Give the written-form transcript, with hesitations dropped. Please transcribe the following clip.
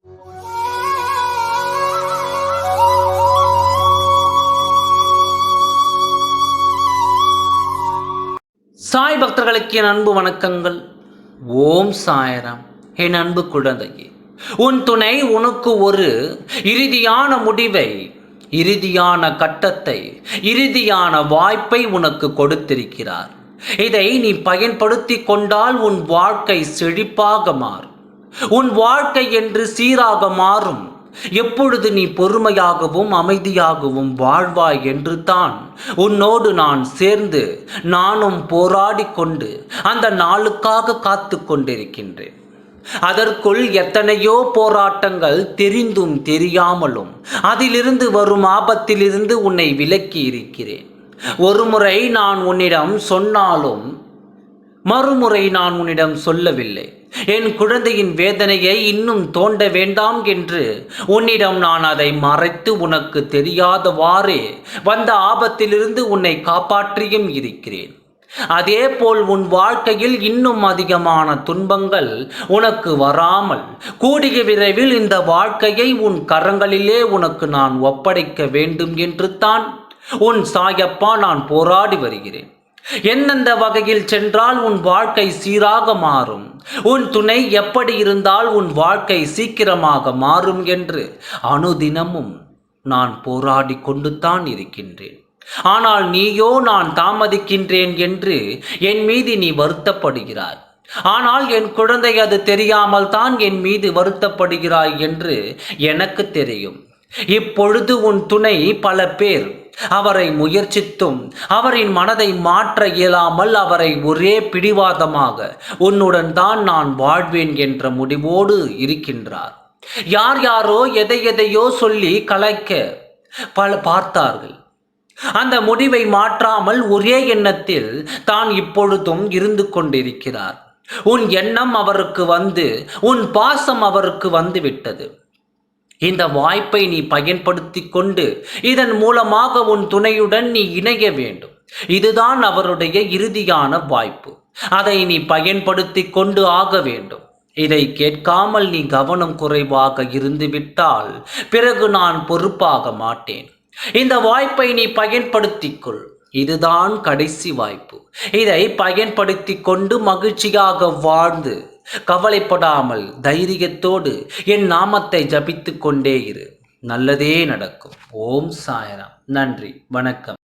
சாய் பக்தர்களுக்கு என் அன்பு வணக்கங்கள். ஓம் சாய்ராம். என் அன்பு குழந்தையே, உன் துணை உனக்கு ஒரு இறுதியான முடிவை, இறுதியான கட்டத்தை, இறுதியான வாய்ப்பை உனக்கு கொடுத்திருக்கிறார். இதை நீ பயன்படுத்தி கொண்டால் உன் வாழ்க்கை செழிப்பாக மாறும். உன் வாழ்க்கை என்று சீராக மாறும். எப்பொழுது நீ பொறுமையாகவும் அமைதியாகவும் வாழ்வாய் என்று தான் உன்னோடு நான் சேர்ந்து நானும் போராடி கொண்டு அந்த நாளுக்காக காத்து கொண்டிருக்கின்றேன். அதற்குள் எத்தனையோ போராட்டங்கள் தெரிந்தும் தெரியாமலும் அதிலிருந்து வரும் ஆபத்திலிருந்து உன்னை விலக்கி இருக்கிறேன். ஒருமுறை நான் உன்னிடம் சொன்னாலும் மறுமுறை நான் உன்னிடம் சொல்லவில்லை. என் குழந்தையின் வேதனையை இன்னும் தோண்ட வேண்டாம் என்று உன்னிடம் நான் அதை மறைத்து உனக்கு தெரியாதவாறே வந்த ஆபத்திலிருந்து உன்னை காப்பாற்றியும் இருக்கிறேன். அதேபோல் உன் வாழ்க்கையில் இன்னும் அதிகமான துன்பங்கள் உனக்கு வராமல் கூடிய விரைவில் இந்த வாழ்க்கையை உன் கரங்களிலே உனக்கு நான் ஒப்படைக்க வேண்டும் என்று தான் உன் சாயப்பா நான் போராடி வருகிறேன். எந்தெந்த வகையில் சென்றால் உன் வாழ்க்கை சீராக மாறும், உன் துணை எப்படி இருந்தால் உன் வாழ்க்கை சீக்கிரமாக மாறும் என்று அனுதினமும் நான் போராடி கொண்டு தான் இருக்கின்றேன். ஆனால் நீயோ நான் தாமதிக்கின்றேன் என்று என் மீது நீ வருத்தப்படுகிறாய். ஆனால் என் குழந்தை, அது தெரியாமல் தான் என் மீது வருத்தப்படுகிறாய் என்று எனக்கு தெரியும். இப்பொழுது உன் துணை பல பேர் அவரை முயற்சித்தும் அவரின் மனதை மாற்ற இயலாமல் அவரை ஒரே பிடிவாதமாக உன்னுடன் தான் நான் வாழ்வேன் என்ற முடிவோடு இருக்கின்றார். யார் யாரோ எதையோ சொல்லி கலைக்க பார்த்தார்கள். அந்த முடிவை மாற்றாமல் ஒரே எண்ணத்தில் தான் இப்பொழுதும் இருந்து கொண்டிருக்கிறார். உன் எண்ணம் அவருக்கு வந்து உன் பாசம் அவருக்கு வந்து விட்டது. இந்த வாய்ப்பை நீ பயன்படுத்தி கொண்டு இதன் மூலமாக உன் துணையுடன் நீ இணைய வேண்டும். இதுதான் அவருடைய இறுதியான வாய்ப்பு. அதை நீ பயன்படுத்தி கொண்டு ஆக வேண்டும். இதை கேட்காமல் நீ கவனம் குறைவாக இருந்துவிட்டால் பிறகு நான் பொறுப்பாக மாட்டேன். இந்த வாய்ப்பை நீ பயன்படுத்திக்கொள். இதுதான் கடைசி வாய்ப்பு. இதை பயன்படுத்தி கொண்டு மகிழ்ச்சியாக வாழ்ந்து கவலைப்படாமல் தைரியத்தோடு என் நாமத்தை ஜபித்து கொண்டே இரு. நல்லதே நடக்கும். ஓம் சாய்ராம். நன்றி, வணக்கம்.